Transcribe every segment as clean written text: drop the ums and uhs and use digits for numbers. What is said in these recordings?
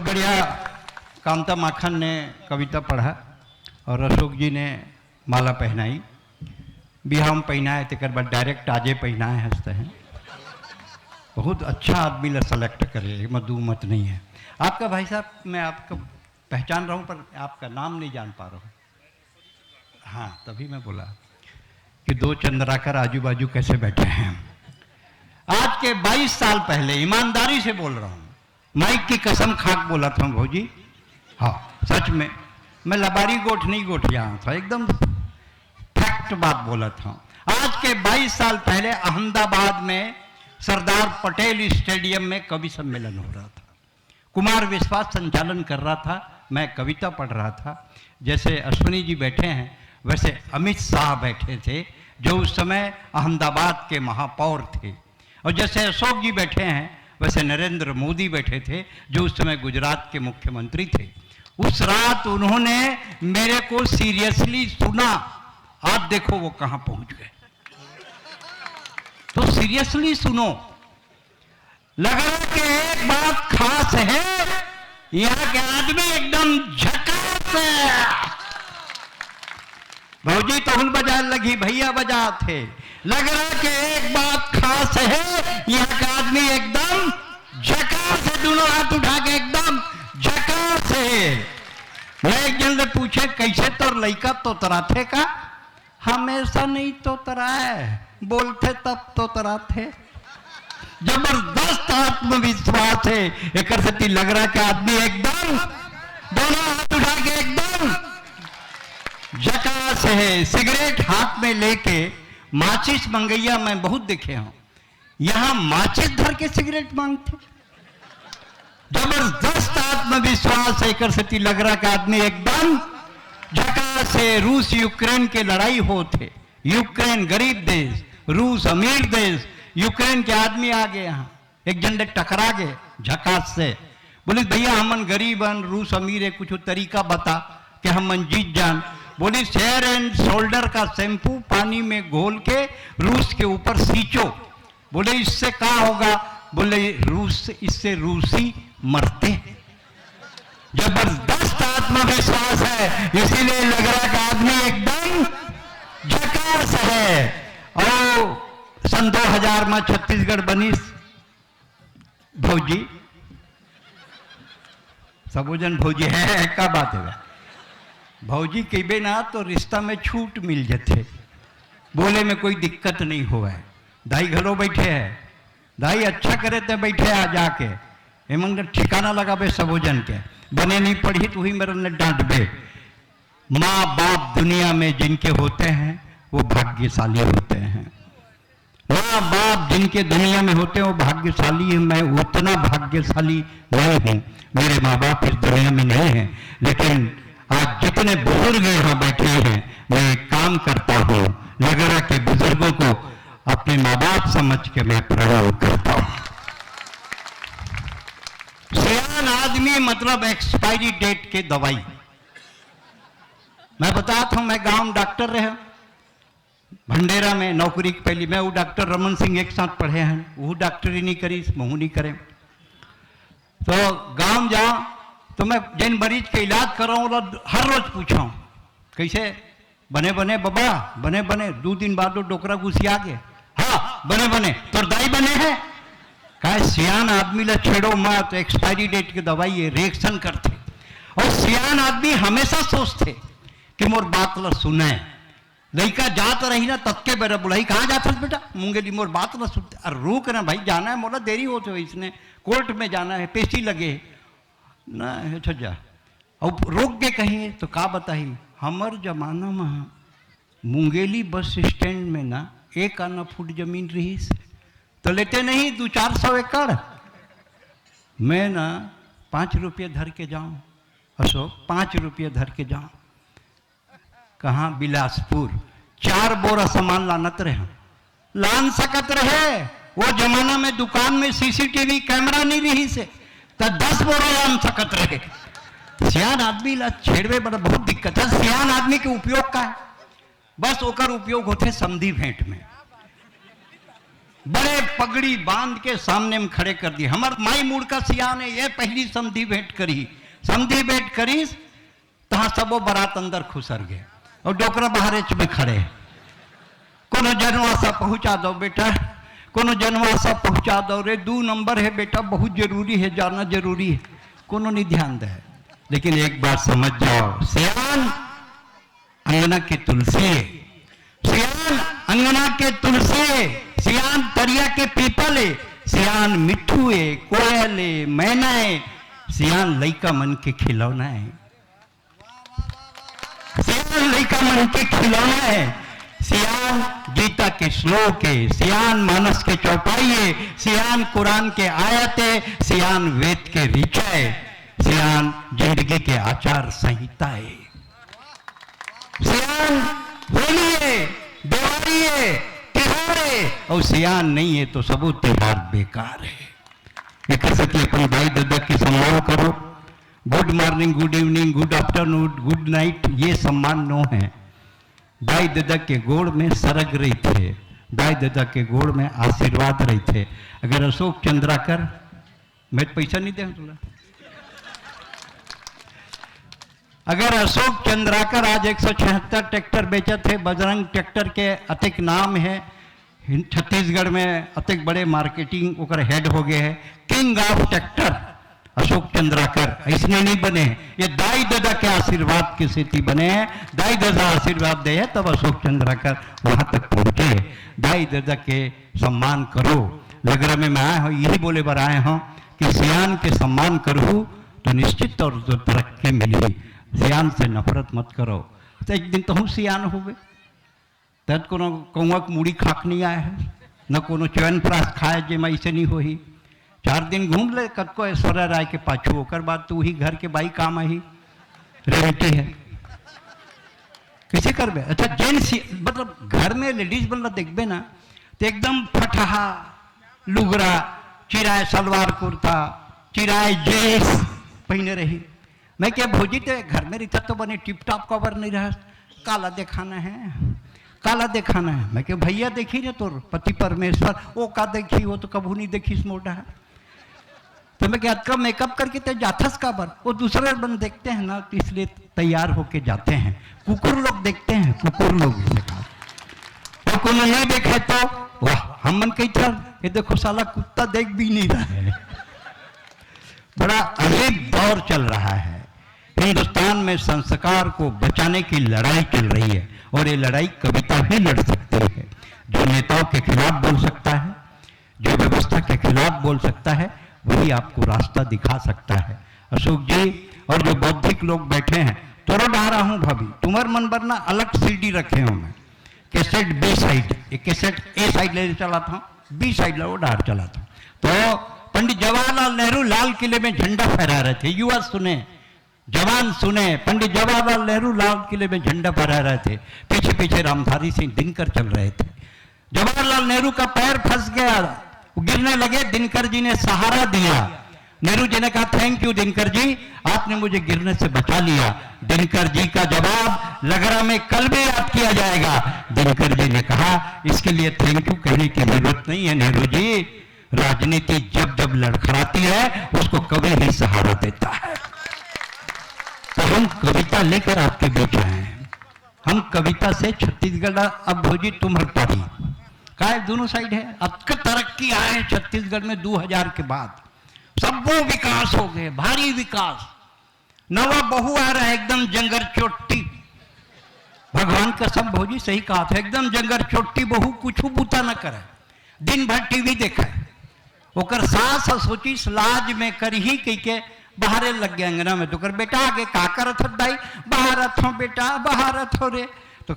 बहुत बढ़िया कामता माखन ने कविता पढ़ा और अशोक जी ने माला पहनाई। बिहार में पहनाए तक बाद डायरेक्ट आजे पहनाए हंसते हैं। बहुत अच्छा आदमी ला सेलेक्ट करे, मधु मत नहीं है। आपका भाई साहब, मैं आपका पहचान रहा हूँ पर आपका नाम नहीं जान पा रहा हूँ। हाँ, तभी मैं बोला कि दो चंद्राकर आजू बाजू कैसे बैठे हैं। आज के 22 साल पहले, ईमानदारी से बोल रहा हूँ, माइक की कसम खाक बोला था भौजी। हाँ, सच में मैं लबारी गोठ नहीं गोठ यहाँ था, एकदम फैक्ट बात बोला था। आज के 22 साल पहले अहमदाबाद में सरदार पटेल स्टेडियम में कवि सम्मेलन हो रहा था। कुमार विश्वास संचालन कर रहा था, मैं कविता पढ़ रहा था। जैसे अश्विनी जी बैठे हैं वैसे अमित शाह बैठे थे जो उस समय अहमदाबाद के महापौर थे, और जैसे अशोक जी बैठे हैं वैसे नरेंद्र मोदी बैठे थे जो उस समय गुजरात के मुख्यमंत्री थे। उस रात उन्होंने मेरे को सीरियसली सुना। आप देखो वो कहां पहुंच गए। तो सीरियसली सुनो, लग रहा कि एक बात खास है, यहां के आदमी एकदम झकास है। भौजी तहुल बजा लगी, भैया बजा थे। लग रहा कि एक बात खास है, यहां का आदमी एकदम झकास है। दोनों हाथ उठा के एकदम झकास है। मैं एक जन से पूछे कैसे तोर लइका तोतरा थे का? हमेशा नहीं तोतरा है, बोलते तब तोतरा थे। जबरदस्त आत्मविश्वास है। एक से लग रहा कि आदमी एकदम दोनों हाथ उठा के एकदम झकास है। सिगरेट हाथ में लेके माचिस मंगैया मैं बहुत देखे हूं, यहां माचिस धर के सिगरेट मांगते। जबरदस्त आत्मविश्वास है। कर सकती लग रहा कि आदमी एकदम झकास है। रूस यूक्रेन के लड़ाई होते, यूक्रेन गरीब देश, रूस अमीर देश। यूक्रेन के आदमी आ गए, यहाँ एक झंडे टकरा गए झकास से। बोले भैया हमन गरीबन, रूस अमीर है, कुछ तरीका बता कि हमन जीत जान। बोली शेयर एंड शोल्डर का शैम्पू पानी में घोल के रूस के ऊपर सींचो। बोले इससे क्या होगा? बोले रूस, इससे रूसी मरते हैं। जबरदस्त आत्मविश्वास है, इसीलिए लग रहा कि आदमी एकदम झकास है। और सन 2000 में छत्तीसगढ़ बनी भौजी, सबोजन भौजी है, क्या बात है भौजी कहे ना तो रिश्ता में छूट मिल जाते, बोले में कोई दिक्कत नहीं हुआ है। दाई घरों बैठे है, दाई अच्छा करे थे बैठे आ जाके हेमंग ठिकाना लगाबे सबोजन के। बने नहीं पढ़ी तो ही मेरे ने डांट बे। माँ बाप दुनिया में जिनके होते हैं वो भाग्यशाली होते हैं। माँ बाप जिनके दुनिया में होते हैं वो भाग्यशाली है। मैं उतना भाग्यशाली नहीं हूँ, मेरे माँ बाप इस दुनिया में नहीं है। लेकिन आज जितने बुजुर्ग यहाँ बैठे हैं, मैं एक काम करता हूँ, लग रहा कि बुजुर्गों को अपने माँ बाप समझ के मैं प्रणाम करता हूँ। सियान आदमी मतलब एक्सपायरी डेट के दवाई। मैं बताता हूं, मैं गांव में डॉक्टर रहे, भंडेरा में नौकरी पहली। मैं वो डॉक्टर रमन सिंह एक साथ पढ़े हैं, वो डॉक्टरी नहीं करी, महू नहीं करे। तो गांव जाओ तो मैं जिन मरीज के इलाज कर रहा हूँ हर रोज पूछा हूँ कैसे बने बने बाबा, बने बने। 2 दिन बाद वो डोकरा घुसी आ गए, हाँ बने बने। तो दाई बने हैं कहा सियान आदमी ला छेड़ो मत, एक्सपायरी डेट की दवाई है, रिएक्शन करते। और सियान आदमी हमेशा सोचते कि मोर बात ला सुने। लड़का जात रही ना तत्के बेरा बुलाई, कहाँ जाता बेटा? मुंगेली मोर बात ला सुनते। अरे रुक ना भाई, जाना है मोला, देरी होते हो, इसने कोर्ट में जाना है, पेशी लगे ना अच्छा जा। और रोक के कहिए तो का बताही, हमर जमाना में मुंगेली बस स्टैंड में ना 1 आना फुट जमीन रही से तो लेते नहीं 200-400 एकड़। मैं ना 5 रुपये धर के जाऊं, अशोक 5 रुपये धर के जाऊं। कहाँ? बिलासपुर। 4 बोरा सामान लानत रहे, लान सकत रहे। वो जमाना में दुकान में सीसीटीवी कैमरा नहीं रही से तो 10 बोरा लान सकत रहे। सियान आदमी ला छेड़वे बड़ा बहुत दिक्कत है। सियान आदमी के उपयोग का है, बस ओकर उपयोग होते समधी भेंट में। बड़े पगड़ी बांध के सामने में खड़े कर दिए। हमार माई मूड का सियान है, ये पहली समधी भेंट करी तहा सबो बारात अंदर खुसर गए और डोकरा बाहर में खड़े। कोनो जनवासा पहुंचा दो बेटा, कोनो जनवासा पहुंचा दो रे, 2 नंबर है बेटा, बहुत जरूरी है, जाना जरूरी है। कोनो नहीं ध्यान दे। लेकिन एक बात समझ जाओ, सियान अंगना के तुलसी, सियान अंगना के तुलसी, सियान तरिया के पीपल है, सियान मिट्ठू है, कोयल है, मैना है, सियान लइका मन के खिलौना है, सियान लइका मन के खिलौना है, सियान गीता के श्लोक है, सियान मानस के चौपाई है, सियान कुरान के आयत है, सियान वेद के ऋचा है, सियान जिंदगी के आचार संहिता है, सियान होली है, दिवाली है, त्योहार है, और सियान नहीं है तो सब त्योहार बेकार है। एक सके अपन भाई दादा की सम्मान करो। Good morning, good evening, good afternoon, good night, ये सम्मान नो है। दाई दादा के गोड़ में सरग रही थे, दाई दादा के गोड़ में आशीर्वाद रही थे। अगर अशोक चंद्राकर, मैं पैसा नहीं दे तुला, अगर अशोक चंद्राकर आज 176 ट्रैक्टर बेचे थे, बजरंग ट्रैक्टर के अतिक नाम है, छत्तीसगढ़ में अतिक बड़े मार्केटिंग ओकर हेड हो गए हैं, king of tractor Ashok Chandrakar इसने नहीं बने, ये दाई दादा के आशीर्वाद की स्थिति बने हैं। दाई दादा आशीर्वाद दे है तब अशोक चंद्राकर वहां तक पहुंचे। दाई दादा के सम्मान करो। लगरा में मैं आया हूँ यही बोले बार आए हूँ कि सियान के सम्मान करूँ तो निश्चित तौर पर तरक्की मिली। सियान से नफरत मत करो। तो एक दिन तो हम सियान हो गए, तब को कौआ मूड़ी खाक नहीं आया है, न कोनो चैन प्रास खाए जे मैं ऐसे नहीं हो ही। 4 दिन घूम ले कतको ऐश्वर्या राय के पाछू, ओकर बाद तू ही घर के बाई काम आई रेवटी है किसे करबे। अच्छा जेंट्स मतलब घर में लेडीज बनला देखबे ना तो एकदम फटहा लुगरा, चिराए सलवार कुर्ता, चिराए जींस पहने रही। मैं क्या भोजी तो घर में रहता तो बने टिप टॉप कवर नहीं रहा, काला दिखाना है, काला दिखाना है। मैं क्या भैया देखी ना तोर पति परमेश्वर, वो का देखी, वो तो कभी नहीं देखी इस मोटा है। तो मैं क्या कब मेकअप करके तो जाथस का बर, वो दूसरे बन देखते हैं ना तो इसलिए तैयार होके जाते हैं। कुकुर लोग देखते हैं, कुकुर लोग तो को नहीं देखे तो वाह हम मन कही था ये देखो साला कुत्ता देख भी नहीं रहा है। बड़ा अजीब दौर चल रहा है। हिंदुस्तान में संस्कार को बचाने की लड़ाई चल रही है और ये लड़ाई कविता ही लड़ सकती है। जो नेताओं के खिलाफ बोल सकता है, जो व्यवस्था के खिलाफ बोल सकता है, वही आपको रास्ता दिखा सकता है। अशोक जी और जो बौद्धिक लोग बैठे हैं, तोरो डा रहा हूं भाभी, तुम्हार मन वरना अलग सीडी रखे हूं मैं, कैसेट बी साइड, एक कैसेट ए साइड ले चला था, बी साइड लो डार चला था। तो पंडित जवाहरलाल नेहरू लाल किले में झंडा फहरा रहे थे, युवा सुने, जवान सुने, पंडित जवाहरलाल नेहरू लाल किले में झंडा फहरा रहे थे, पीछे पीछे रामधारी सिंह दिनकर चल रहे थे। जवाहरलाल नेहरू का पैर फंस गया, गिरने लगे, दिनकर जी ने सहारा दिया। नेहरू जी ने कहा थैंक यू दिनकर जी, आपने मुझे गिरने से बचा लिया। दिनकर जी का जवाब लगरा में कल भी याद किया जाएगा। दिनकर जी ने कहा इसके लिए थैंक यू कहने की जरूरत नहीं है नेहरू जी, राजनीति जब जब लड़खड़ाती है उसको कवि ही सहारा देता है। तो हम कविता लेकर आपके बीच आए हैं। हम कविता से छत्तीसगढ़, अब भोजी तुम हटपारी का दोनों साइड है। अब तरक्की आए छत्तीसगढ़ में 2000 के बाद, सब वो विकास हो गए, भारी विकास। नवा बहू आ रहा है एकदम जंगर चोटी, भगवान का सब भोजी सही कहा था, एकदम जंगर चोटी बहू कुछ बूता न करे, दिन भर टीवी देखा है। ओकर सास सोची लाज में कर ही कही के बाहरे लग गया अंगना में। तो कर बेटा आगे का करत हो दाई, बाहर थो बेटा, बाहर थो रे। तो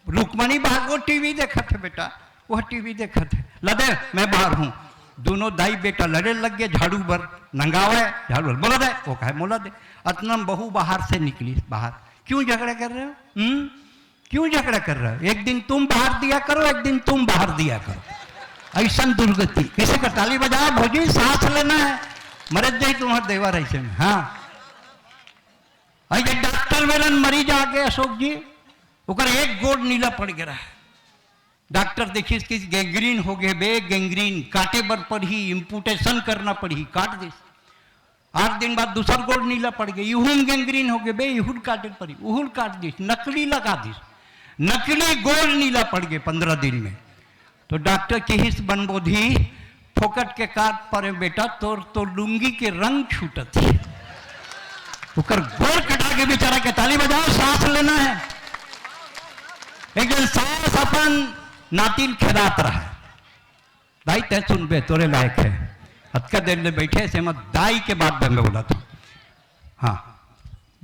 रुकमणी बाहर वो टीवी देखा थे बेटा, वह टीवी देखा थे, लदे मैं बाहर हूं। दोनों दाई बेटा लड़े लग गए, झाड़ू भर नंगावे, झाड़ू भर बोला दे, वो कहे मोला दे। अतनम बहू बाहर से निकली बाहर, क्यों झगड़ा कर रहे हो? क्यों झगड़ा कर रहे हो? एक दिन तुम बाहर दिया करो, एक दिन तुम बाहर दिया करो। ऐसा दुर्गति किसी का ताली बजाया भोजी, सांस लेना है, मरद जाए तुम्हारे देवर ऐसे में। हाँ ऐसे डॉक्टर वेलन मरीज आ गए अशोक जी, ओकर एक गोड़ नीला पड़ गया है, डॉक्टर देखिए इसकी गैंग्रीन हो गए बे, गैंग्रीन काटे बर पड़ी, इम्पुटेशन करना पड़ी, काट दे। 8 दिन बाद दूसर गोड़ नीला पड़ गई, इहुन गैंग्रीन हो गए बे, इहुन काटे पड़ी, उहुन काट दी, नकली लगा दी, नकली गोड़ नीला पड़ गए 15 दिन में। तो डॉक्टर की हिस्स बनबोधी फोकट के काट पर बेटा तोर तो लुंगी के रंग छूटत है, उकर गोड़ कटा के बेचारा के ताली बजाओ, सांस लेना है। एक दिन सांस अपन नातिल खेदात रहा, दाई तय सुन बे तोरे लायक है, हत्का देर ले बैठे से मत दाई के बाद मैं बोला था, हाँ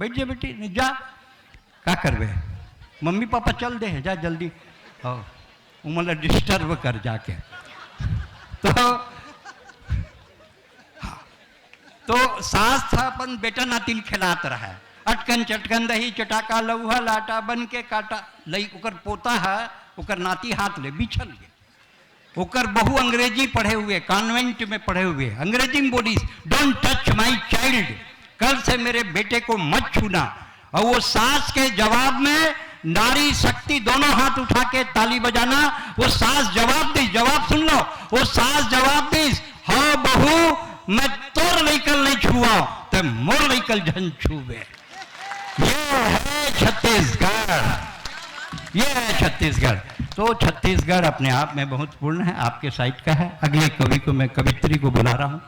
बैठ जा बेटी, जा क्या करबे, मम्मी पापा चल दे जा जल्दी, मतलब डिस्टर्ब कर जाके। तो सास था अपन बेटा नातिल खिलात रहा है, अटकन चटकन दही चटाका लौहा लाटा बन के काटा लई, उकर पोता है, उकर नाती हाथ ले बिछल गए, उकर बहु अंग्रेजी पढ़े हुए, कॉन्वेंट में पढ़े हुए, अंग्रेजी में बोली डोंट टच माई चाइल्ड, कल से मेरे बेटे को मत छूना। और वो सास के जवाब में नारी शक्ति दोनों हाथ उठा के ताली बजाना, वो सास जवाब दी, जवाब सुन लो, वो सास जवाब दी, हाँ बहू मैं तोर लेकर नहीं छुआ तो मोर लेकर झन छूबे। ये है छत्तीसगढ़, ये है छत्तीसगढ़। तो छत्तीसगढ़ अपने आप में बहुत पूर्ण है, आपके साइड का है। अगले कवि को मैं कवित्री को बुला रहा हूँ,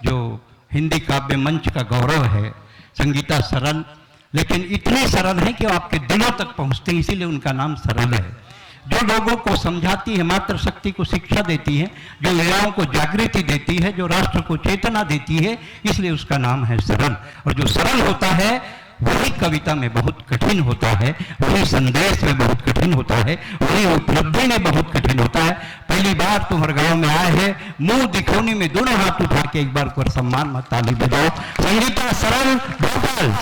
जो हिंदी काव्य मंच का गौरव है, संगीता सरल, लेकिन इतने सरल है कि वो आपके दिलों तक पहुँचते हैं, इसीलिए उनका नाम सरल है। जो लोगों को समझाती है, मातृशक्ति को शिक्षा देती है, जो युवाओं को जागृति देती है, जो राष्ट्र को चेतना देती है, इसलिए उसका नाम है सरल। और जो सरल होता है वही कविता में बहुत कठिन होता है, वही संदेश में बहुत कठिन होता है, वही उपलब्धि में बहुत कठिन होता है। पहली बार तुम्हारे गांव में आए हैं, मुंह दिखोनी में दोनों हाथ उठा के एक बार को सम्मान में ताली बजाओ। संगीता सरल भोपाल।